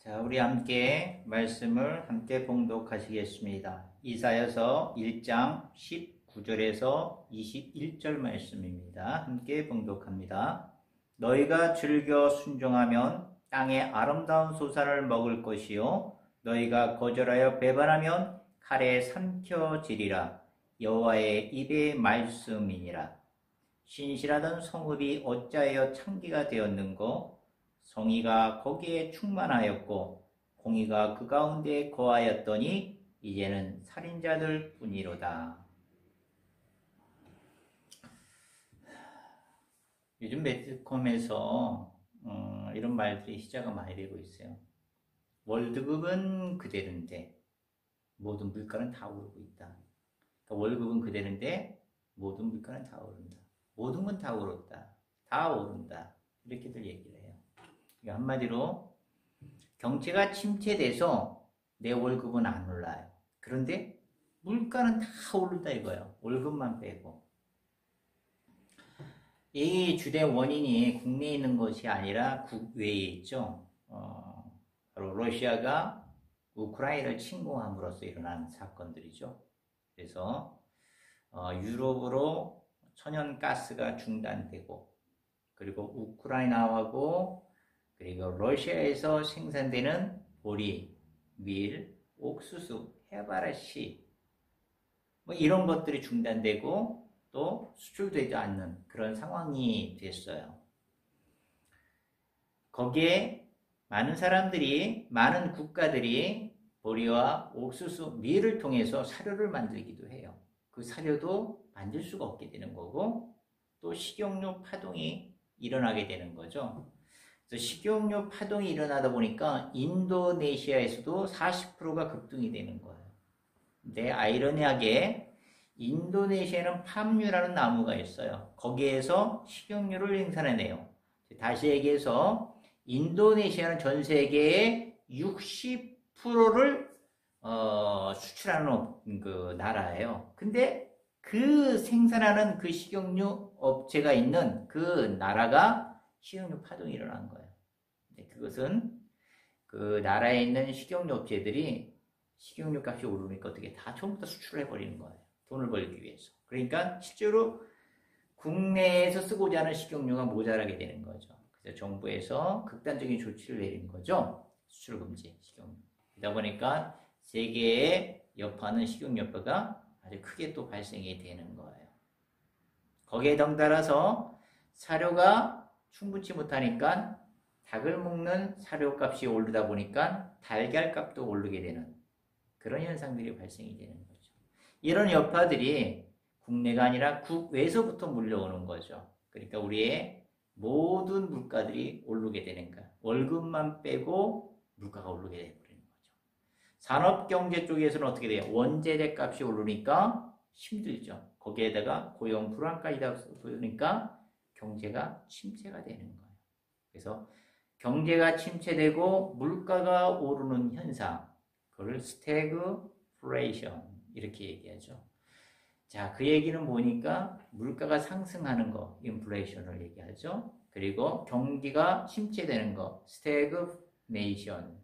자, 우리 함께 말씀을 함께 봉독하시겠습니다. 이사야서 1장 19절에서 21절 말씀입니다. 함께 봉독합니다. 너희가 즐겨 순종하면 땅의 아름다운 소산을 먹을 것이요 너희가 거절하여 배반하면 칼에 삼켜지리라. 여호와의 입의 말씀이니라. 신실하던 성읍이 어찌하여 창기가 되었는고 성의가 거기에 충만하였고 공의가 그 가운데 거하였더니 이제는 살인자들 뿐이로다. 요즘 매스컴에서 이런 말들이 시작이 많이 되고 있어요. 월드급은 그대로인데 모든 물가는 다 오르고 있다. 그러니까 월급은 그대로인데 모든 물가는 다 오른다. 모든 건 다 오른다. 다 오른다. 이렇게들 얘기를 해요. 한마디로 경제가 침체돼서 내 월급은 안 올라요. 그런데 물가는 다 오른다 이거예요. 월급만 빼고. 이 주된 원인이 국내에 있는 것이 아니라 국외에 있죠. 바로 러시아가 우크라이나를 침공함으로써 일어난 사건들이죠. 그래서 유럽으로 천연가스가 중단되고 그리고 우크라이나하고 그리고 러시아에서 생산되는 보리, 밀, 옥수수, 해바라시 뭐 이런 것들이 중단되고 또 수출되지 않는 그런 상황이 됐어요. 거기에 많은 사람들이, 많은 국가들이 보리와 옥수수, 밀을 통해서 사료를 만들기도 해요. 그 사료도 만들 수가 없게 되는 거고 또 식용유 파동이 일어나게 되는 거죠. 그래서 식용유 파동이 일어나다 보니까 인도네시아에서도 40%가 급등이 되는 거예요. 근데 아이러니하게 인도네시아에는 팜유라는 나무가 있어요. 거기에서 식용유를 생산해내요. 다시 얘기해서 인도네시아는 전 세계의 60%를 수출하는 그 나라예요. 근데 그 생산하는 그 식용유 업체가 있는 그 나라가 식용유 파동이 일어난 거예요. 그것은 그 나라에 있는 식용유 업체들이 식용유 값이 오르니까 어떻게 다 처음부터 수출을 해버리는 거예요. 돈을 벌기 위해서. 그러니까 실제로 국내에서 쓰고자 하는 식용유가 모자라게 되는 거죠. 그래서 정부에서 극단적인 조치를 내린 거죠. 수출 금지 식용유. 그러다 보니까 세계에 여파하는 식용유 여파가 아주 크게 또 발생이 되는 거예요. 거기에 덩달아서 사료가 충분치 못하니까 닭을 먹는 사료값이 오르다 보니까 달걀값도 오르게 되는 그런 현상들이 발생이 되는 거죠. 이런 여파들이 국내가 아니라 국외에서부터 물려오는 거죠. 그러니까 우리의 모든 물가들이 오르게 되는 거야. 월급만 빼고 물가가 오르게 되버리는 거죠. 산업경제 쪽에서는 어떻게 돼요? 원재재 값이 오르니까 힘들죠. 거기에다가 고용 불안까지 보니까 경제가 침체가 되는 거예요. 그래서 경제가 침체되고 물가가 오르는 현상, 그걸 스태그플레이션 이렇게 얘기하죠. 자, 그 얘기는 뭐니까 물가가 상승하는 거, 인플레이션을 얘기하죠. 그리고 경기가 침체되는 거, 스태그네이션.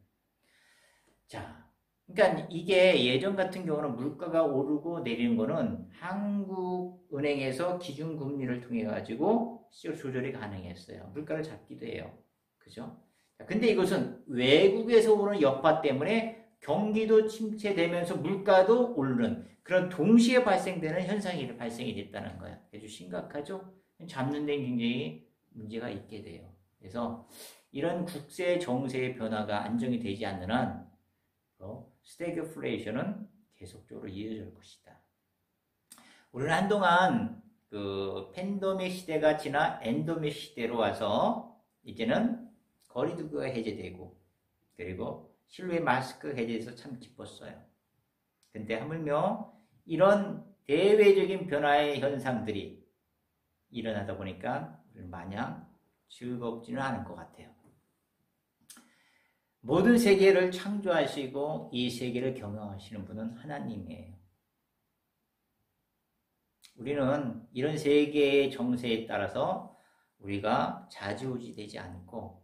자, 그러니까 이게 예전 같은 경우는 물가가 오르고 내리는 거는 한국은행에서 기준금리를 통해 가지고 조절이 가능했어요. 물가를 잡기도 해요. 그죠? 근데 이것은 외국에서 오는 여파 때문에 경기도 침체되면서 물가도 오르는 그런 동시에 발생되는 현상이 발생이 됐다는 거예요. 아주 심각하죠? 잡는 데 굉장히 문제가 있게 돼요. 그래서 이런 국세 정세의 변화가 안정이 되지 않는 한 스태그플레이션은 계속적으로 이어질 것이다. 우리는 한동안 그 팬데믹 시대가 지나 엔데믹 시대로 와서 이제는 거리두기가 해제되고 그리고 실외 마스크 해제해서 참 기뻤어요. 근데 하물며 이런 대외적인 변화의 현상들이 일어나다 보니까 우리는 마냥 즐겁지는 않은 것 같아요. 모든 세계를 창조하시고 이 세계를 경영하시는 분은 하나님이에요. 우리는 이런 세계의 정세에 따라서 우리가 좌지우지되지 않고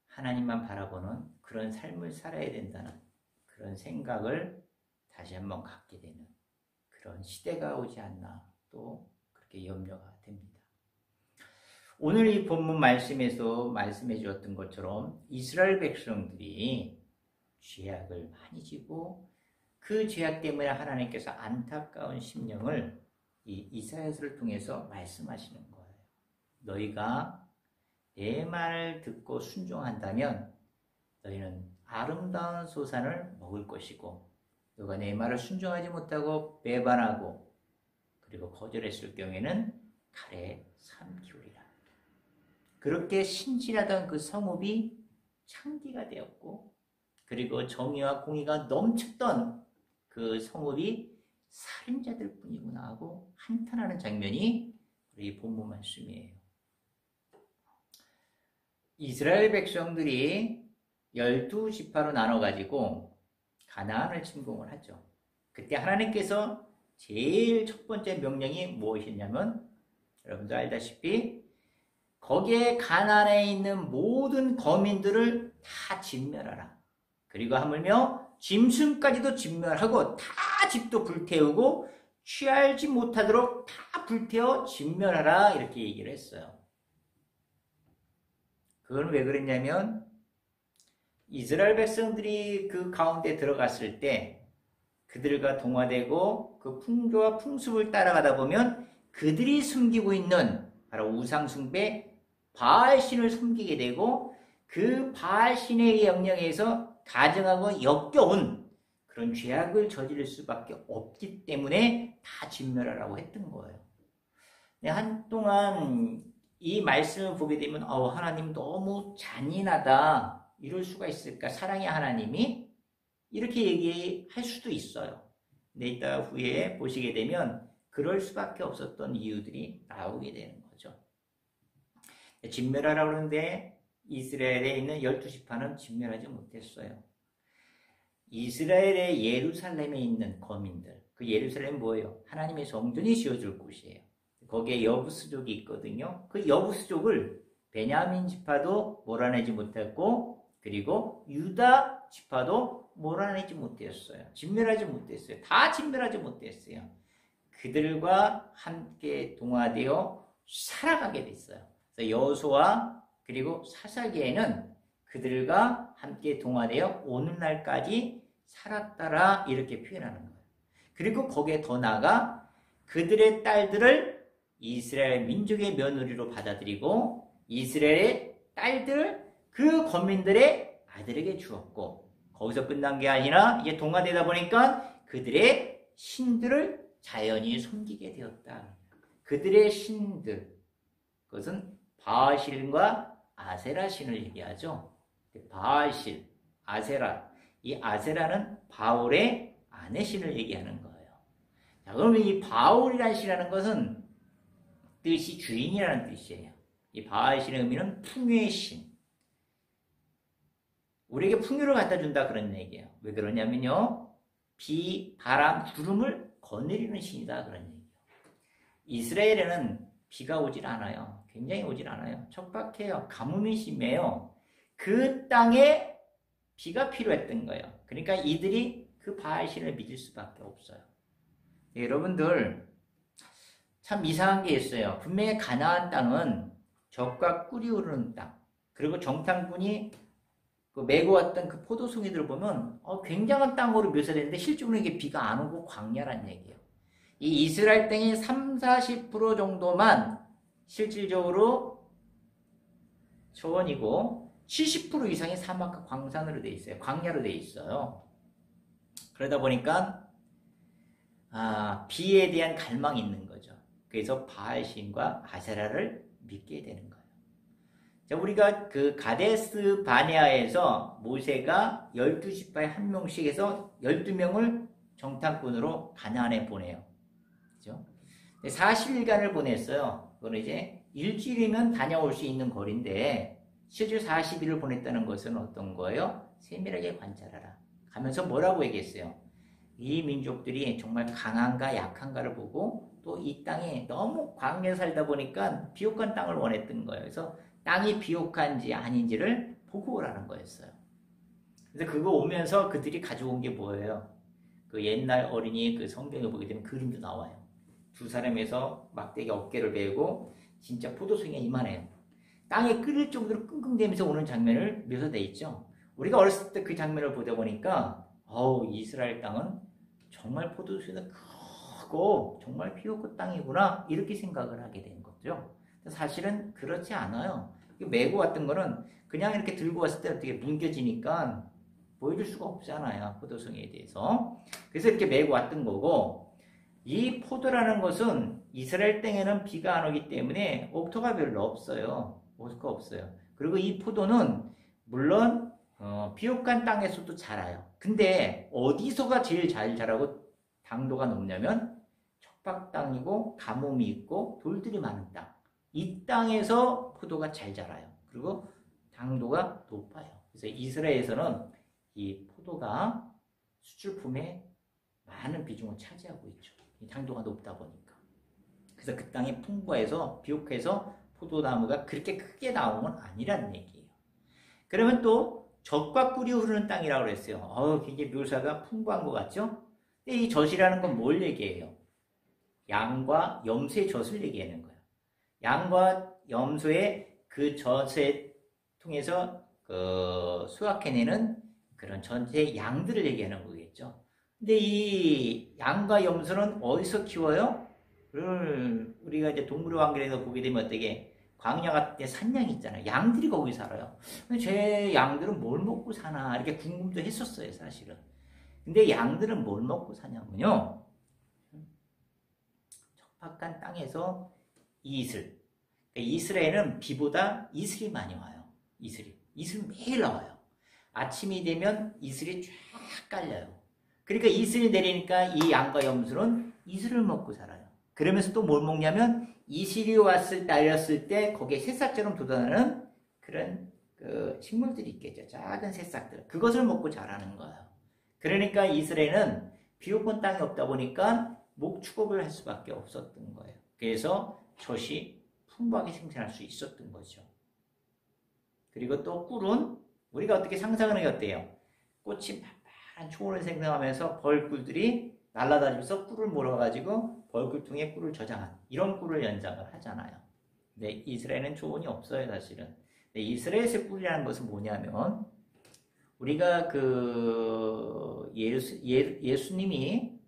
하나님만 바라보는 그런 삶을 살아야 된다는 그런 생각을 다시 한번 갖게 되는 그런 시대가 오지 않나 또 그렇게 염려가 됩니다. 오늘 이 본문 말씀에서 말씀해 주었던 것처럼 이스라엘 백성들이 죄악을 많이 지고 그 죄악 때문에 하나님께서 안타까운 심령을 이 이사야서를 통해서 말씀하시는 거예요. 너희가 내 말을 듣고 순종한다면 너희는 아름다운 소산을 먹을 것이고 너가 내 말을 순종하지 못하고 배반하고 그리고 거절했을 경우에는 칼에 삼키우리라. 그렇게 신실하던 그 성읍이 창기가 되었고 그리고 정의와 공의가 넘쳤던 그 성읍이 살인자들 뿐이구나 하고 한탄하는 장면이 우리 본문 말씀이에요. 이스라엘 백성들이 12지파로 나눠가지고 가나안을 침공을 하죠. 그때 하나님께서 제일 첫 번째 명령이 무엇이냐면 여러분들 알다시피 거기에 가나안에 있는 모든 거민들을 다 진멸하라. 그리고 하물며 짐승까지도 진멸하고 다 집도 불태우고 취하지 못하도록 다 불태워 진멸하라 이렇게 얘기를 했어요. 그건 왜 그랬냐면 이스라엘 백성들이 그 가운데 들어갔을 때 그들과 동화되고 그 풍조와 풍습을 따라가다 보면 그들이 숨기고 있는 바로 우상숭배 바알신을 섬기게 되고 그 바알신의 영역에서 가증하고 역겨운 그런 죄악을 저지를 수밖에 없기 때문에 다 진멸하라고 했던 거예요. 한동안 이 말씀을 보게 되면 하나님 너무 잔인하다 이럴 수가 있을까? 사랑의 하나님이 이렇게 얘기할 수도 있어요. 근데 이따 후에 보시게 되면 그럴 수밖에 없었던 이유들이 나오게 되는 거죠. 진멸하라고 하는데 이스라엘에 있는 12지파는 진멸하지 못했어요. 이스라엘의 예루살렘에 있는 거민들, 그 예루살렘은 뭐예요? 하나님의 성전이 지어줄 곳이에요. 거기에 여부스족이 있거든요. 그 여부스족을 베냐민 지파도 몰아내지 못했고 그리고 유다 지파도 몰아내지 못했어요. 진멸하지 못했어요. 다 진멸하지 못했어요. 그들과 함께 동화되어 살아가게 됐어요. 그래서 여호수아 그리고 사사기에는 그들과 함께 동화되어 오늘날까지 살았다라 이렇게 표현하는 거예요. 그리고 거기에 더 나아가 그들의 딸들을 이스라엘 민족의 며느리로 받아들이고 이스라엘의 딸들을 그 거민들의 아들에게 주었고 거기서 끝난 게 아니라 이제 동화되다 보니까 그들의 신들을 자연히 섬기게 되었다. 그들의 신들, 그것은 바알신과 아세라 신을 얘기하죠. 바알신, 아세라. 이 아세라는 바울의 아내 신을 얘기하는 거예요. 자, 그러면 이 바울이라는 신이라는 것은 뜻이 주인이라는 뜻이에요. 이 바알신의 의미는 풍요의 신. 우리에게 풍요를 갖다 준다 그런 얘기예요. 왜 그러냐면요. 비, 바람, 구름을 거느리는 신이다 그런 얘기예요. 이스라엘에는 비가 오질 않아요. 굉장히 오질 않아요. 척박해요. 가뭄이 심해요. 그 땅에 비가 필요했던 거예요. 그러니까 이들이 그 바알신을 믿을 수밖에 없어요. 네, 여러분들 참 이상한 게 있어요. 분명히 가나안 땅은 젖과 꿀이 흐르는 땅 그리고 정탐꾼이 메고 왔던 그 포도송이들을 보면 굉장한 땅으로 묘사되는데 실제로는 이게 비가 안 오고 광야란 얘기예요. 이 이스라엘 땅의 30-40% 정도만 실질적으로 초원이고 70% 이상이 사막과 광산으로 돼 있어요. 광야로 돼 있어요. 그러다 보니까 비에 대한 갈망이 있는 거죠. 그래서 바알신과 아세라를 믿게 되는 거예요. 자, 우리가 그 가데스 바네아에서 모세가 12지파에 한 명씩 해서 12명을 정탐꾼으로 가나안에 보내요. 그죠? 40일간을 보냈어요. 그건 이제 일주일이면 다녀올 수 있는 거리인데 실제 40일을 보냈다는 것은 어떤 거예요? 세밀하게 관찰하라. 가면서 뭐라고 얘기했어요? 이 민족들이 정말 강한가 약한가를 보고 또 이 땅에 너무 광야에 살다 보니까 비옥한 땅을 원했던 거예요. 그래서 땅이 비옥한지 아닌지를 보고 오라는 거였어요. 그래서 그거 오면서 그들이 가져온 게 뭐예요? 그 옛날 어린이 그 성경에 보게 되면 그림도 나와요. 두 사람에서 막대기 어깨를 베고 진짜 포도송이가 이만해요. 땅에 끓일 정도로 끙끙대면서 오는 장면을 묘사되어 있죠. 우리가 어렸을 때 그 장면을 보다 보니까 이스라엘 땅은 정말 포도송이가 크고 정말 피었고 땅이구나 이렇게 생각을 하게 된 거죠. 사실은 그렇지 않아요. 메고 왔던 거는 그냥 이렇게 들고 왔을 때 어떻게 뭉개지니까 보여줄 수가 없잖아요. 포도송이에 대해서. 그래서 이렇게 메고 왔던 거고, 이 포도라는 것은 이스라엘 땅에는 비가 안 오기 때문에 옥토가 별로 없어요. 옥토가 없어요. 그리고 이 포도는 물론 비옥한 땅에서도 자라요. 근데 어디서가 제일 잘 자라고 당도가 높냐면 척박 땅이고 가뭄이 있고 돌들이 많은 땅. 이 땅에서 포도가 잘 자라요. 그리고 당도가 높아요. 그래서 이스라엘에서는 이 포도가 수출품의 많은 비중을 차지하고 있죠. 이 당도가 높다 보니까. 그래서 그 땅이 풍부해서 비옥해서 포도나무가 그렇게 크게 나온 건 아니라는 얘기예요. 그러면 또 젖과 꿀이 흐르는 땅이라고 그랬어요. 굉장히 묘사가 풍부한 것 같죠? 근데 이 젖이라는 건 뭘 얘기해요? 양과 염소의 젖을 얘기하는 거예요. 양과 염소의 그 젖을 통해서 수확해내는 그런 전체 양들을 얘기하는 거겠죠. 근데 이 양과 염소는 어디서 키워요? 우리가 이제 동물의 왕국에서 보게 되면 어떻게 광야 같은 데 산양이 있잖아요. 양들이 거기 살아요. 근데 제 양들은 뭘 먹고 사나 이렇게 궁금도 했었어요, 사실은. 근데 양들은 뭘 먹고 사냐면요. 척박한 땅에서 이슬. 이스라엘은 비보다 이슬이 많이 와요. 이슬이 매일 나와요. 아침이 되면 이슬이 쫙 깔려요. 그러니까 이슬이 내리니까 이 양과 염소는 이슬을 먹고 살아요. 그러면서 또 뭘 먹냐면 이슬이 날렸을 때 거기에 새싹처럼 돋아나는 그런 식물들이 있겠죠. 작은 새싹들. 그것을 먹고 자라는 거예요. 그러니까 이스라엘은 비옥한 땅이 없다 보니까 목축업을 할 수밖에 없었던 거예요. 그래서 젖이 풍부하게 생산할 수 있었던 거죠. 그리고 또 꿀은 우리가 어떻게 상상하는 게 어때요? 꽃이 파란 초원을 생성하면서 벌꿀들이 날아다니면서 꿀을 몰아가지고 벌꿀통에 꿀을 저장한 이런 꿀을 연장을 하잖아요. 근데 이스라엘은 초원이 없어요, 사실은. 근데 이스라엘의 꿀이라는 것은 뭐냐면 우리가 예수님이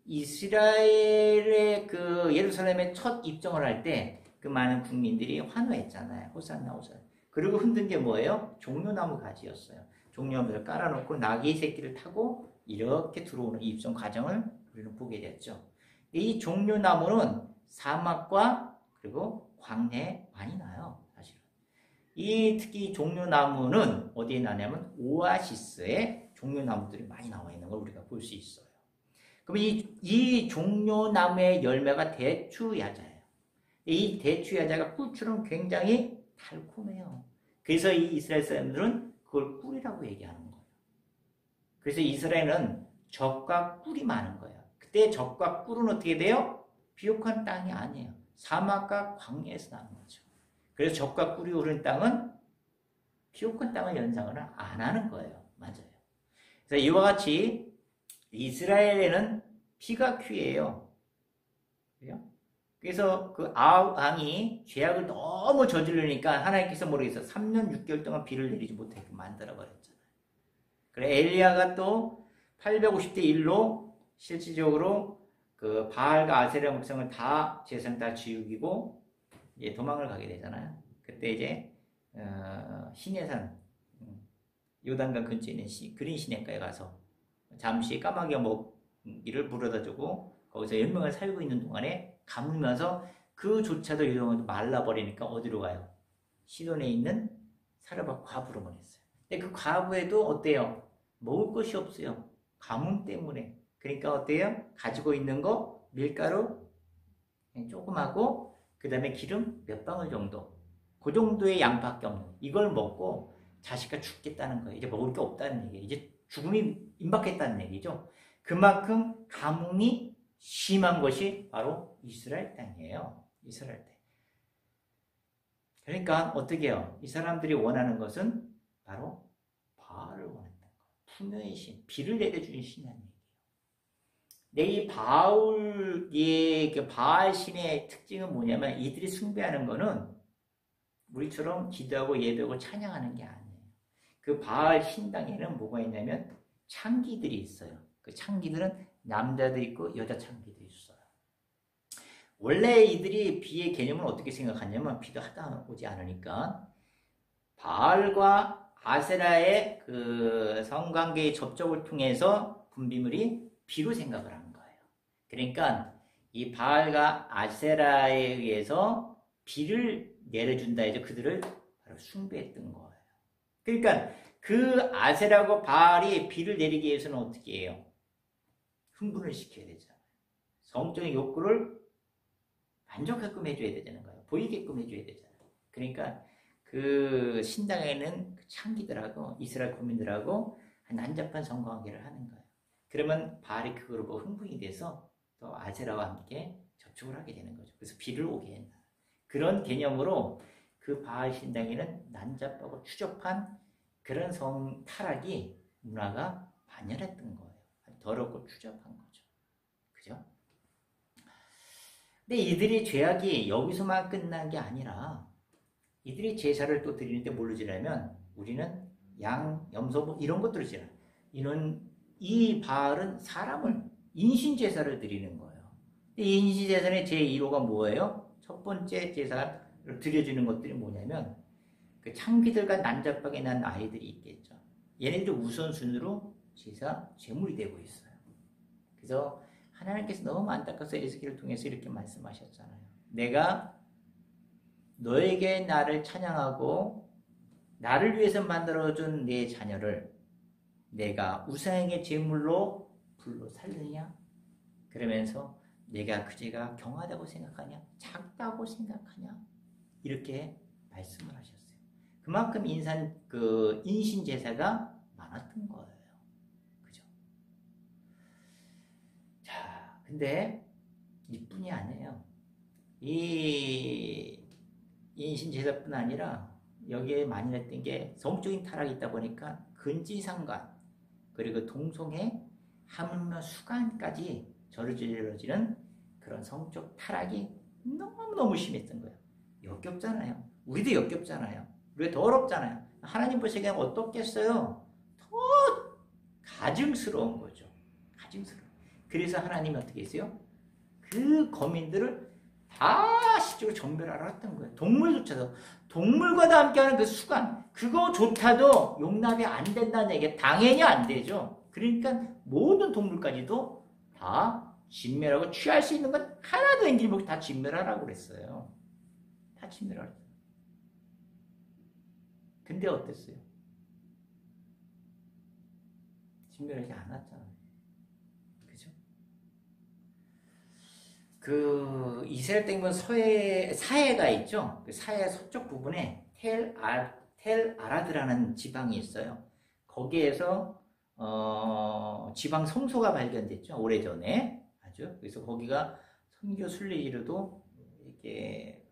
이스라엘의 예루살렘에 첫 입성을 할 때 그 많은 국민들이 환호했잖아요. 호산나 호산나. 그리고 흔든 게 뭐예요? 종려나무 가지였어요. 종려나무를 깔아놓고 나귀 새끼를 타고 이렇게 들어오는 입성 과정을 우리는 보게 됐죠. 이 종려나무는 사막과 그리고 광야에 많이 나요. 사실은. 특히 종려나무는 어디에 나냐면 오아시스에 종려나무들이 많이 나와 있는 걸 우리가 볼 수 있어요. 그럼 이 종려나무의 열매가 대추야자예요. 이 대추야자가 꿀처럼 굉장히 달콤해요. 그래서 이 이스라엘 사람들은 그걸 꿀이라고 얘기하는 거예요. 그래서 이스라엘은 젖과 꿀이 많은 거예요. 그때 젖과 꿀은 어떻게 돼요? 비옥한 땅이 아니에요. 사막과 광야에서 나는 거죠. 그래서 젖과 꿀이 흐르는 땅은 비옥한 땅을 연상을 안 하는 거예요. 맞아요. 그래서 이와 같이 이스라엘에는 피가 퀴예요. 그래서 그 아합 왕이 죄악을 너무 저지르니까 하나님께서 모르겠어 3년 6개월 동안 비를 내리지 못하게 만들어 버렸잖아요. 그래 엘리야가 또 850대 1로 실질적으로 그 바알과 아세라 목성을 다 재산 다 지우기고 이제 도망을 가게 되잖아요. 그때 이제 시내산 요단강 근처에 있는 그린 시내가에 가서 잠시 까마귀 먹이를 물어다 주고 거기서 10명을 살고 있는 동안에 가물면서 그조차도 유동을 말라버리니까 어디로 가요? 시돈에 있는 사르밧 과부로 보냈어요. 근데 그 과부에도 어때요? 먹을 것이 없어요. 가뭄 때문에. 그러니까 어때요? 가지고 있는 거 밀가루 조금하고 그 다음에 기름 몇 방울 정도. 그 정도의 양밖에 없는 이걸 먹고 자식과 죽겠다는 거예요. 이제 먹을 게 없다는 얘기예요. 이제 죽음이 임박했다는 얘기죠. 그만큼 가뭄이 심한 것이 바로 이스라엘 땅이에요. 이스라엘 땅. 그러니까 어떻게 해요? 이 사람들이 원하는 것은 바로 바알을 원해요. 풍요의 신, 비를 내려주는 신이라는 얘기예요. 근데 이 바울의 그 바알 신의 특징은 뭐냐면 이들이 숭배하는 거는 우리처럼 기도하고 예배하고 찬양하는 게 아니에요. 그 바알 신당에는 뭐가 있냐면 창기들이 있어요. 그 창기들은 남자도 있고 여자 창기도 있어요. 원래 이들이 비의 개념을 어떻게 생각하냐면 비도 하다 오지 않으니까 바알과 아세라의 그 성관계의 접촉을 통해서 분비물이 비로 생각을 하는 거예요. 그러니까 이 바알과 아세라에 의해서 비를 내려준다 해서 그들을 바로 숭배했던 거예요. 그러니까 그 아세라고 바알이 비를 내리기 위해서는 어떻게 해요? 흥분을 시켜야 되잖아요. 성적인 욕구를 만족하게끔 해줘야 되는 거예요. 보이게끔 해줘야 되잖아요. 그러니까 그 신당에는 창기들하고 이스라엘 국민들하고 난잡한 성관계를 하는 거예요. 그러면 바알이 그걸 보고 흥분이 돼서 또 아세라와 함께 접촉을 하게 되는 거죠. 그래서 비를 오게 한다. 그런 개념으로 그 바알 신당에는 난잡하고 추접한 그런 성 타락이 문화가 만연했던 거예요. 더럽고 추접한 거죠. 그죠? 근데 이들이 죄악이 여기서만 끝난 게 아니라 이들이 제사를 또 드리는데 뭘로 지나면 우리는 양, 염소 뭐 이런 것들을 지나. 이 바알은 사람을 인신제사를 드리는 거예요. 이 인신제사의 제1호가 뭐예요? 첫 번째 제사를 드려주는 것들이 뭐냐면 그 창기들과 난잡하게 난 아이들이 있겠죠. 얘네들이 우선순위로 제사, 제물이 되고 있어요. 그래서 하나님께서 너무 안타까워서 에스겔을 통해서 이렇게 말씀하셨잖아요. 내가 너에게 나를 찬양하고 나를 위해서 만들어준 내 자녀를 내가 우상에게 제물로 불로 살리느냐? 그러면서 내가 그 죄가 경하다고 생각하냐? 작다고 생각하냐? 이렇게 말씀을 하셨어요. 그만큼 인신 제사가 많았던 거예요. 그죠? 자, 근데 이뿐이 아니에요. 이 인신 제사뿐 아니라 여기에 많이 했던 게 성적인 타락이 있다 보니까 근지상관 그리고 동성애 하물며 수간까지 저지러지는 그런 성적 타락이 너무너무 심했던 거예요. 역겹잖아요. 우리도 역겹잖아요. 우리가 더럽잖아요. 하나님 보시기엔 어떻겠어요? 더 가증스러운 거죠. 가증스러워. 그래서 하나님이 어떻게 했어요? 그 거민들을 다 시적으로 전멸하러 했던 거예요. 동물조차도. 동물과도 함께하는 그 수간, 그거조차도 용납이 안 된다는 얘기가 당연히 안 되죠. 그러니까 모든 동물까지도 다 진멸하고 취할 수 있는 건 하나도 남기지 말고 다 진멸하라고 그랬어요. 다 진멸하라고. 근데 어땠어요? 진멸하지 않았잖아요. 그죠? 그 이스라엘 땡은 사해가 있죠. 그 사해 서쪽 부분에 텔 아라드라는 지방이 있어요. 거기에서 지방 성소가 발견됐죠. 오래전에 아주. 그래서 거기가 선교 순례지로도 이렇게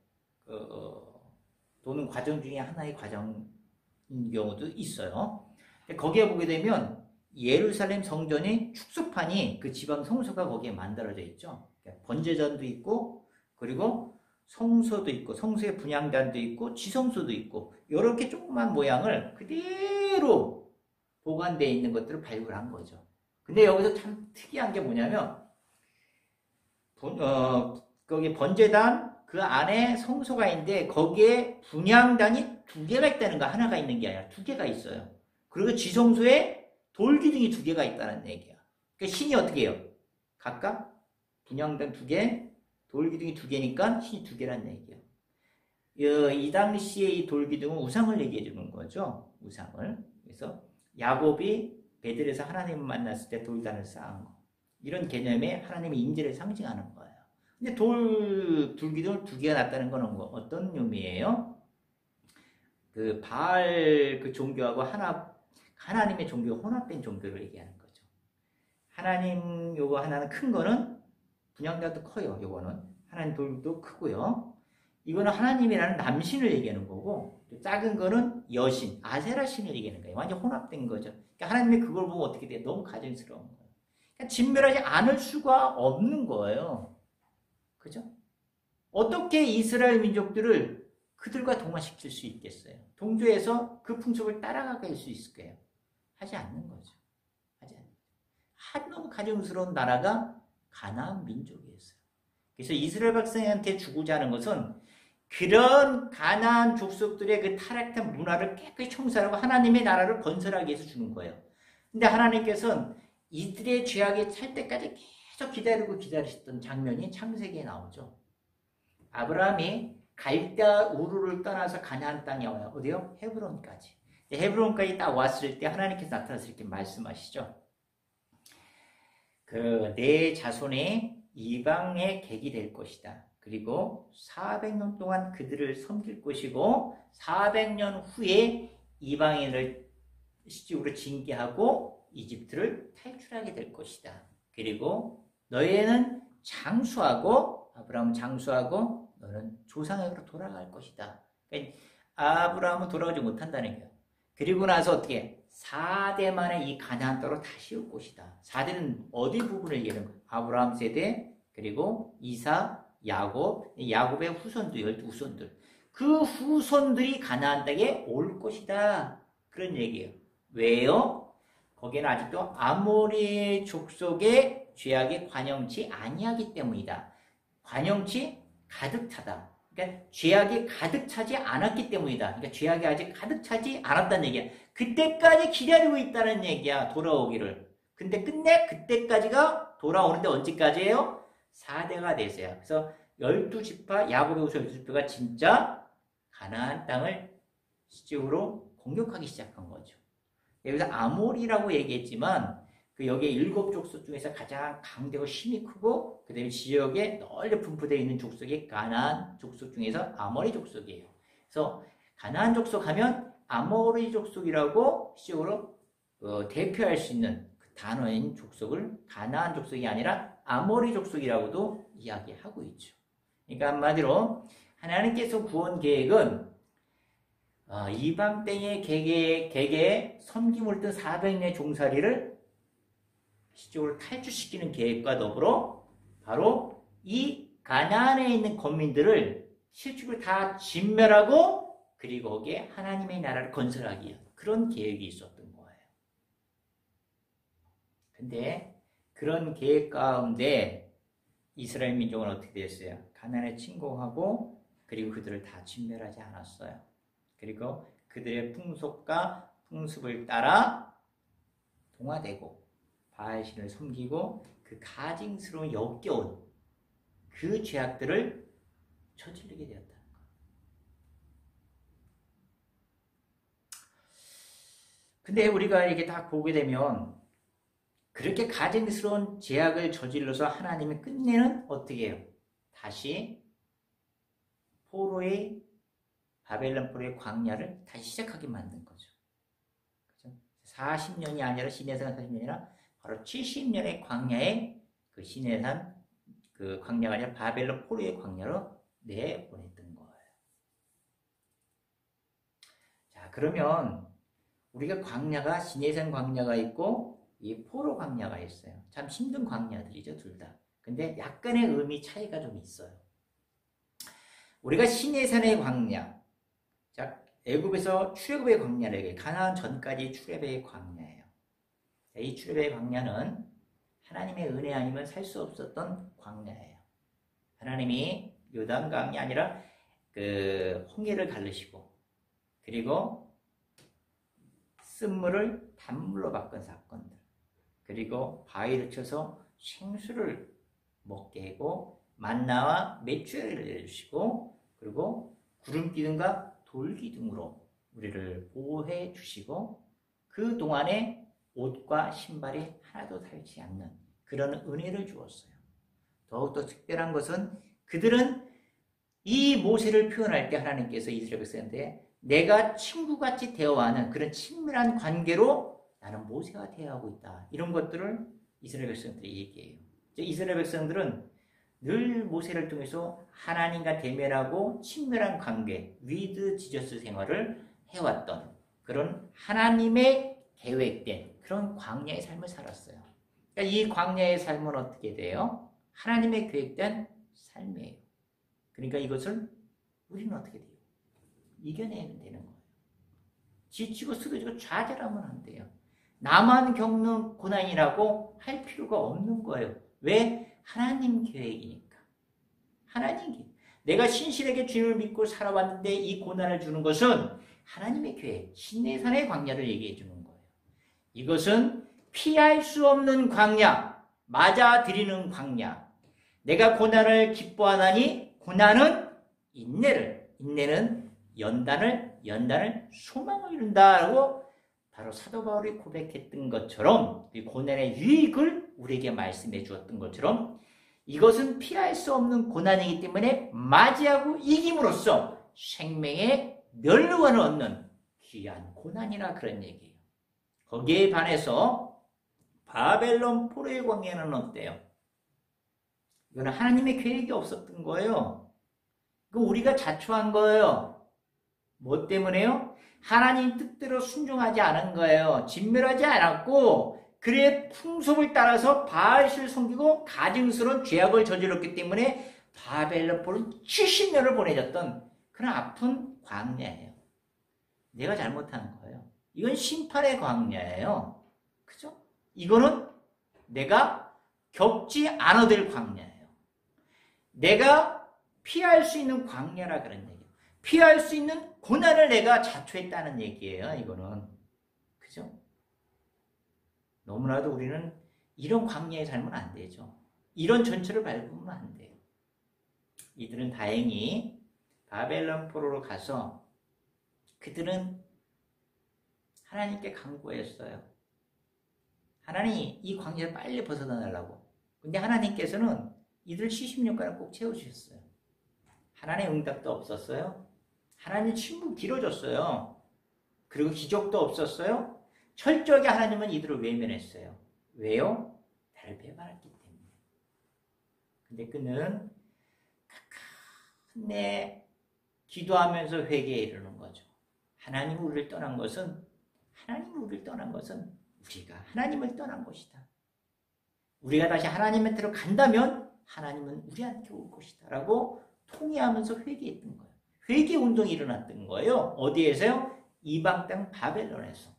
도는 과정 중에 하나의 과정인 경우도 있어요. 거기에 보게 되면 예루살렘 성전의 축소판이 그 지방 성소가 거기에 만들어져 있죠. 번제전도 있고 그리고 성소도 있고 성소의 분향단도 있고 지성소도 있고 이렇게 조그만 모양을 그대로 보관되어 있는 것들을 발굴한 거죠. 근데 여기서 참 특이한 게 뭐냐면 거기 번제단 그 안에 성소가 있는데 거기에 분향단이 2개가 있다는 거, 하나가 있는 게 아니라 2개가 있어요. 그리고 지성소에 돌기둥이 2개가 있다는 얘기야. 그러니까 신이 어떻게 해요? 각각 분향단 2개, 돌기둥이 2개니까 신이 2개라는 얘기예요. 이 당시에 이 돌기둥은 우상을 얘기해 주는 거죠. 우상을. 그래서 야곱이 베들에서 하나님을 만났을 때 돌단을 쌓은 거. 이런 개념에 하나님의 임재를 상징하는 거예요. 근데 돌기둥을 2개가 났다는 건 어떤 의미예요? 그 바알 그 종교하고 하나님의 종교가 혼합된 종교를 얘기하는 거죠. 하나님 요거 하나는 큰 거는 분향단도 커요. 요거는 하나님 돌도 크고요. 이거는 하나님이라는 남신을 얘기하는 거고, 작은 거는 여신, 아세라 신을 얘기하는 거예요. 완전 혼합된 거죠. 그러니까 하나님이 그걸 보고 어떻게 돼요? 너무 가증스러운 거예요. 그러니까 진멸하지 않을 수가 없는 거예요. 그죠? 어떻게 이스라엘 민족들을 그들과 동화시킬 수 있겠어요? 동조해서 그 풍속을 따라갈 수 있을 거예요. 하지 않는 거죠. 하지 않는 거죠. 너무 가증스러운 나라가 가나안 민족이었어요. 그래서 이스라엘 백성한테 주고자 하는 것은 그런 가나안 족속들의 그 타락한 문화를 깨끗이 청소하고 하나님의 나라를 건설하기 위해서 주는 거예요. 근데 하나님께서는 이들의 죄악에 찰 때까지 계속 기다리셨던 장면이 창세기에 나오죠. 아브라함이 갈대아 우르를 떠나서 가나안 땅에 와요. 어디요? 헤브론까지. 헤브론까지 딱 왔을 때 하나님께서 나타나서 이렇게 말씀하시죠. 내 자손이 이방의 객이 될 것이다. 그리고 400년 동안 그들을 섬길 것이고 400년 후에 이방인을 시집으로 징계하고 이집트를 탈출하게 될 것이다. 그리고 너희는 장수하고 아브라함은 장수하고 너는 조상에게로 돌아갈 것이다. 그러니까 아브라함은 돌아오지 못한다는 거예요. 그리고 나서 어떻게 4대 만에 이 가나안 땅으로 다시 올 것이다. 4대는 어디 부분을 얘기하는 거예요? 아브라함 세대, 그리고 이사, 야곱의 후손들, 12후손들. 그 후손들이 가나안 땅에 올 것이다. 그런 얘기예요. 왜요? 거기는 아직도 아모리 족속의 죄악이 관영치 아니하기 때문이다. 관영치 가득 차다. 그러니까 죄악이 가득 차지 않았기 때문이다. 그러니까 죄악이 아직 가득 차지 않았다는 얘기야. 그때까지 기다리고 있다는 얘기야. 돌아오기를. 근데 끝내 그때까지가 돌아오는데 언제까지예요? 4대가 되세요. 그래서 12지파, 야곱의 후손 12지파가 진짜 가나안 땅을 시집으로 공격하기 시작한 거죠. 여기서 아모리라고 얘기했지만 여기에 7족속 중에서 가장 강대고 힘이 크고 그 다음에 지역에 널리 분포되어 있는 족속이 가나안 족속 중에서 아모리 족속이에요. 그래서 가나안 족속 하면 아모리 족속이라고 시적으로 대표할 수 있는 그 단어인 족속을 가나안 족속이 아니라 아모리 족속이라고도 이야기하고 있죠. 그러니까 한마디로 하나님께서 구원 계획은 이방 땅의 객의 섬김을 뜬 400년 종살이를 시적으로 탈출시키는 계획과 더불어 바로 이 가나안에 있는 건민들을 실축을 다 진멸하고 그리고 거기에 하나님의 나라를 건설하기 위한 그런 계획이 있었던 거예요. 근데 그런 계획 가운데 이스라엘 민족은 어떻게 됐어요? 가나안에 침공하고 그리고 그들을 다 진멸하지 않았어요. 그리고 그들의 풍속과 풍습을 따라 동화되고 바알신을 섬기고 그 가증스러운 역겨운 그 죄악들을 저지르게 되었다는 거예요. 근데 우리가 이게 다 보게 되면 그렇게 가증스러운 죄악을 저질러서 하나님이 끝내는 어떻게 해요? 다시 바벨론 포로의 광야를 다시 시작하게 만든 거죠. 그죠? 40년이 아니라 시내산 40년이나 바로 70년의 광야에 그 시내산 그 광야가 아니라 바벨론 포로의 광야로 내보냈던 거예요. 자, 그러면 우리가 광야가 시내산 광야가 있고 이 포로 광야가 있어요. 참 힘든 광야들이죠, 둘 다. 근데 약간의 의미 차이가 좀 있어요. 우리가 시내산의 광야, 자, 애굽에서 출애굽의 광야를 얘기해요. 가나안 전까지 출애굽의 광야예요. 이 출애굽의 광야는 하나님의 은혜 아니면 살 수 없었던 광야예요. 하나님이 요단강이 아니라 그 홍해를 가르시고 그리고 쓴물을 단물로 바꾼 사건들, 그리고 바위를 쳐서 생수를 먹게 하고 만나와 메추리를 내주시고 그리고 구름 기둥과 돌 기둥으로 우리를 보호해 주시고 그 동안에 옷과 신발이 하나도 닳지 않는 그런 은혜를 주었어요. 더욱더 특별한 것은 그들은 이 모세를 표현할 때 하나님께서 이스라엘 백성한테 내가 친구같이 대화하는 그런 친밀한 관계로 나는 모세와 대화하고 있다. 이런 것들을 이스라엘 백성들이 얘기해요. 이스라엘 백성들은 늘 모세를 통해서 하나님과 대면하고 친밀한 관계, 위드 지저스 생활을 해왔던 그런 하나님의 계획된 그런 광야의 삶을 살았어요. 그러니까 이 광야의 삶은 어떻게 돼요? 하나님의 계획된 삶이에요. 그러니까 이것을 우리는 어떻게 돼요? 이겨내면 되는 거예요. 지치고 쓰러지고 좌절하면 안 돼요. 나만 겪는 고난이라고 할 필요가 없는 거예요. 왜? 하나님 계획이니까. 하나님 계획. 내가 신실하게 주님을 믿고 살아왔는데 이 고난을 주는 것은 하나님의 계획, 시내산의 광야를 얘기해 주는 거예요. 이것은 피할 수 없는 광야, 맞아들이는 광야. 내가 고난을 기뻐하나니 고난은 인내를, 인내는 연단을 소망을 이룬다라고 바로 사도 바울이 고백했던 것처럼 이 고난의 유익을 우리에게 말씀해 주었던 것처럼 이것은 피할 수 없는 고난이기 때문에 맞이하고 이김으로써 생명의 멸류관을 얻는 귀한 고난이라 그런 얘기예요. 거기에 반해서 바벨론 포로의 광야는 어때요? 이거는 하나님의 계획이 없었던 거예요. 그 우리가 자초한 거예요. 뭐 때문에요? 하나님 뜻대로 순종하지 않은 거예요. 진멸하지 않았고 그의 풍속을 따라서 바알신을 섬기고 가증스러운 죄악을 저질렀기 때문에 바벨론 포로는 70년을 보내졌던 그런 아픈 광야예요. 내가 잘못한 거예요. 이건 심판의 광야예요. 그죠? 이거는 내가 겪지 않아도 될 광야예요. 내가 피할 수 있는 광야라 그런 얘기예요. 피할 수 있는 고난을 내가 자초했다는 얘기예요. 이거는. 그죠? 너무나도 우리는 이런 광야에 살면 안 되죠. 이런 전철을 밟으면 안 돼요. 이들은 다행히 바벨론 포로로 가서 그들은 하나님께 간구했어요. 하나님 이 광야를 빨리 벗어나달라고. 근데 하나님께서는 이들 70년간을 꼭 채워주셨어요. 하나님의 응답도 없었어요. 하나님 침묵 길어졌어요. 그리고 기적도 없었어요. 철저하게 하나님은 이들을 외면했어요. 왜요? 나를 배반했기 때문에. 근데 그는 끝내 기도하면서 회개에 이르는 거죠. 하나님이 우리를 떠난 것은 우리가 하나님을 떠난 것이다. 우리가 다시 하나님한테로 간다면 하나님은 우리한테 올 것이다 라고 통회하면서 회개했던 거예요. 회개 운동이 일어났던 거예요. 어디에서요? 이방 땅 바벨론에서.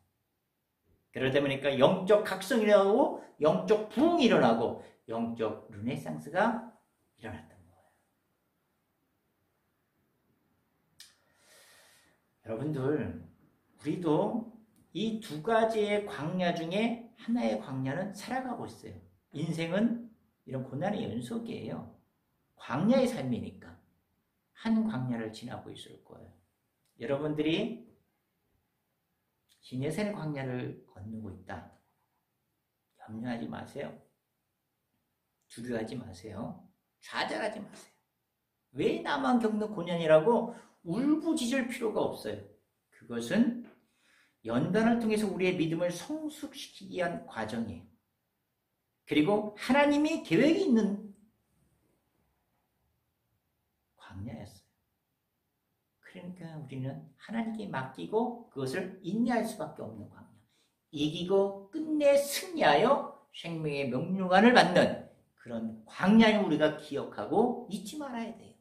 그러다 보니까 영적 각성이 일어나고 영적 부흥이 일어나고 영적 르네상스가 일어났던 거예요. 여러분들, 우리도 이 두 가지의 광야 중에 하나의 광야는 살아가고 있어요. 인생은 이런 고난의 연속이에요. 광야의 삶이니까 한 광야를 지나고 있을 거예요. 여러분들이 시내산의 광야를 건너고 있다. 염려하지 마세요. 두려워하지 마세요. 좌절하지 마세요. 왜 나만 겪는 고난이라고 울부짖을 필요가 없어요. 그것은 연단을 통해서 우리의 믿음을 성숙시키기 위한 과정이에요. 그리고 하나님이 계획이 있는 광야였어요. 그러니까 우리는 하나님께 맡기고 그것을 인내할 수밖에 없는 광야. 이기고 끝내 승리하여 생명의 명령관을 받는 그런 광야를 우리가 기억하고 잊지 말아야 돼요.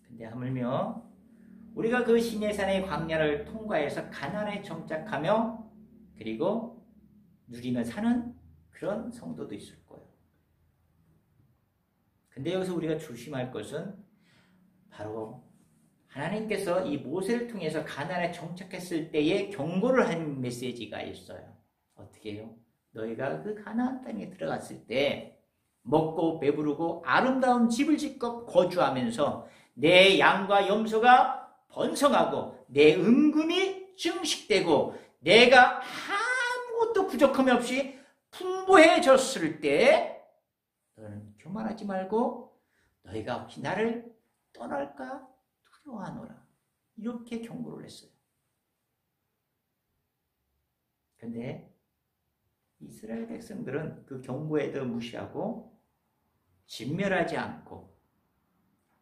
근데 하물며 우리가 그 시내산의 광야를 통과해서 가나안에 정착하며 그리고 누리며 사는 그런 성도도 있을 거예요. 근데 여기서 우리가 조심할 것은 바로 하나님께서 이 모세를 통해서 가나안에 정착했을 때에 경고를 한 메시지가 있어요. 어떻게 해요? 너희가 그 가나안 땅에 들어갔을 때 먹고 배부르고 아름다운 집을 짓고 거주하면서 내 양과 염소가 번성하고 내 은금이 증식되고 내가 아무것도 부족함이 없이 풍부해졌을 때 너는 교만하지 말고 너희가 혹시 나를 떠날까 두려워하노라. 이렇게 경고를 했어요. 근데 이스라엘 백성들은 그 경고에도 무시하고 진멸하지 않고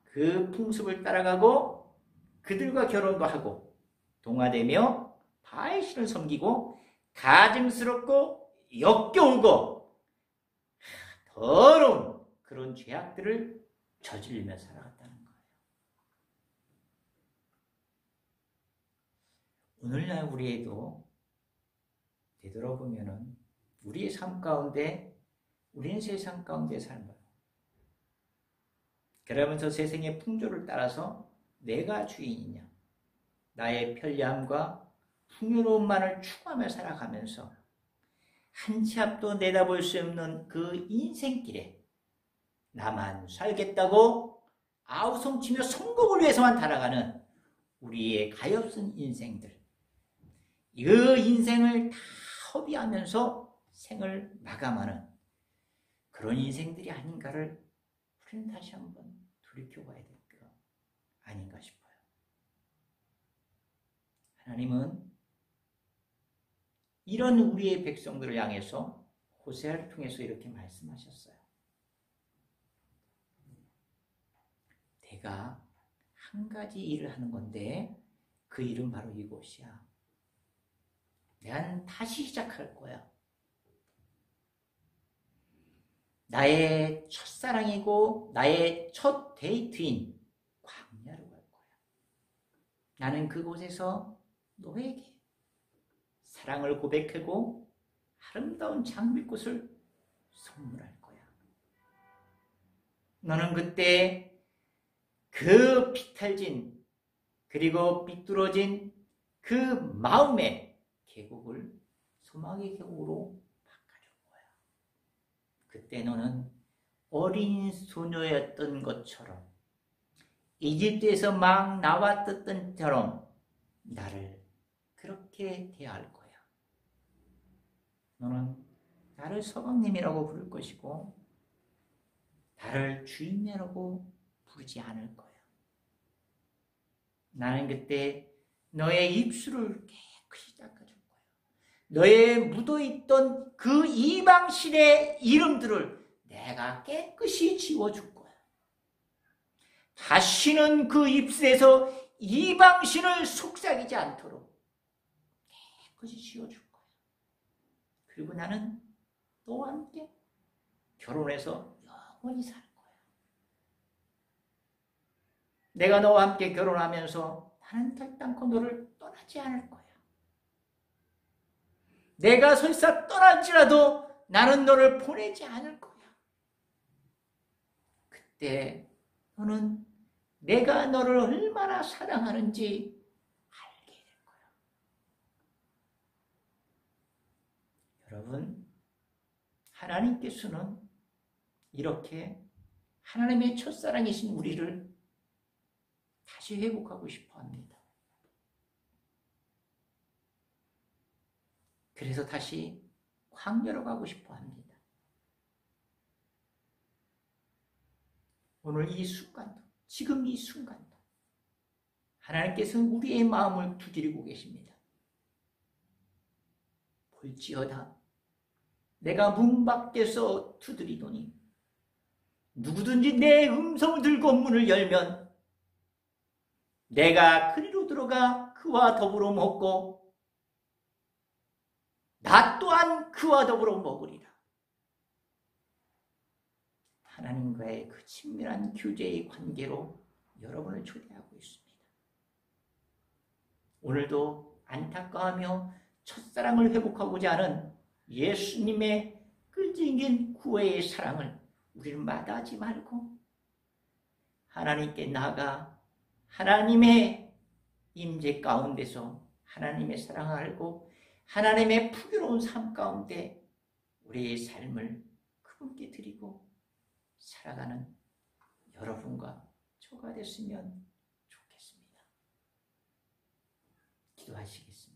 그 풍습을 따라가고 그들과 결혼도 하고 동화되며 바알 신을 섬기고 가증스럽고 역겨우고 더러운 그런 죄악들을 저지르며 살아갔다는 거예요. 오늘날 우리에도 되돌아보면은 우리의 삶 가운데 우리는 세상 가운데 살아요. 그러면서 세상의 풍조를 따라서 내가 주인이냐, 나의 편리함과 풍요로움만을 추구하며 살아가면서 한 치 앞도 내다볼 수 없는 그 인생길에 나만 살겠다고 아우성치며 성공을 위해서만 달아가는 우리의 가엾은 인생들, 그 인생을 다 허비하면서 생을 마감하는 그런 인생들이 아닌가를 우리는 다시 한번 돌이켜봐야 될 거 아닌가 싶어요. 하나님은 이런 우리의 백성들을 향해서 호세아를 통해서 이렇게 말씀하셨어요. 내가 한 가지 일을 하는 건데 그 일은 바로 이것이야. 내가 다시 시작할 거야. 나의 첫사랑이고 나의 첫 데이트인 광야로 갈 거야. 나는 그곳에서 너에게 사랑을 고백하고 아름다운 장미꽃을 선물할 거야. 너는 그때 그 비탈진 그리고 삐뚤어진 그 마음의 계곡을 소망의 계곡으로 바꿔줄 거야. 그때 너는 어린 소녀였던 것처럼 이집트에서 막 나왔던 처럼 나를 그렇게 대할 거야. 너는 나를 서방님이라고 부를 것이고 나를 주인이라고 부르지 않을 거야. 나는 그때 너의 입술을 깨끗이 닦아줄 거야. 너의 묻어있던 그 이방신의 이름들을 내가 깨끗이 지워줄 거야. 다시는 그 입술에서 이방신을 속삭이지 않도록 깨끗이 지워줄 거야. 그리고 나는 너와 함께 결혼해서 영원히 살 거야. 내가 너와 함께 결혼하면서 나는 결단코 너를 떠나지 않을 거야. 내가 설사 떠날지라도 나는 너를 보내지 않을 거야. 그때 너는 내가 너를 얼마나 사랑하는지 알게 될 거야. 여러분, 하나님께서는 이렇게 하나님의 첫사랑이신 우리를 다시 회복하고 싶어 합니다. 그래서 다시 광야로 가고 싶어 합니다. 오늘 이 순간도, 지금 이 순간도 하나님께서는 우리의 마음을 두드리고 계십니다. 볼지어다 내가 문 밖에서 두드리노니 누구든지 내 음성을 들고 문을 열면 내가 그리로 들어가 그와 더불어 먹고 나 또한 그와 더불어 먹으리라. 하나님과의 그 친밀한 교제의 관계로 여러분을 초대하고 있습니다. 오늘도 안타까워하며 첫사랑을 회복하고자 하는 예수님의 끈질긴 구애의 사랑을 우리는 마다하지 말고 하나님께 나아가 하나님의 임재 가운데서 하나님의 사랑을 알고 하나님의 풍요로운 삶 가운데 우리의 삶을 그분께 드리고 살아가는 여러분과 저가 됐으면 좋겠습니다. 기도하시겠습니다.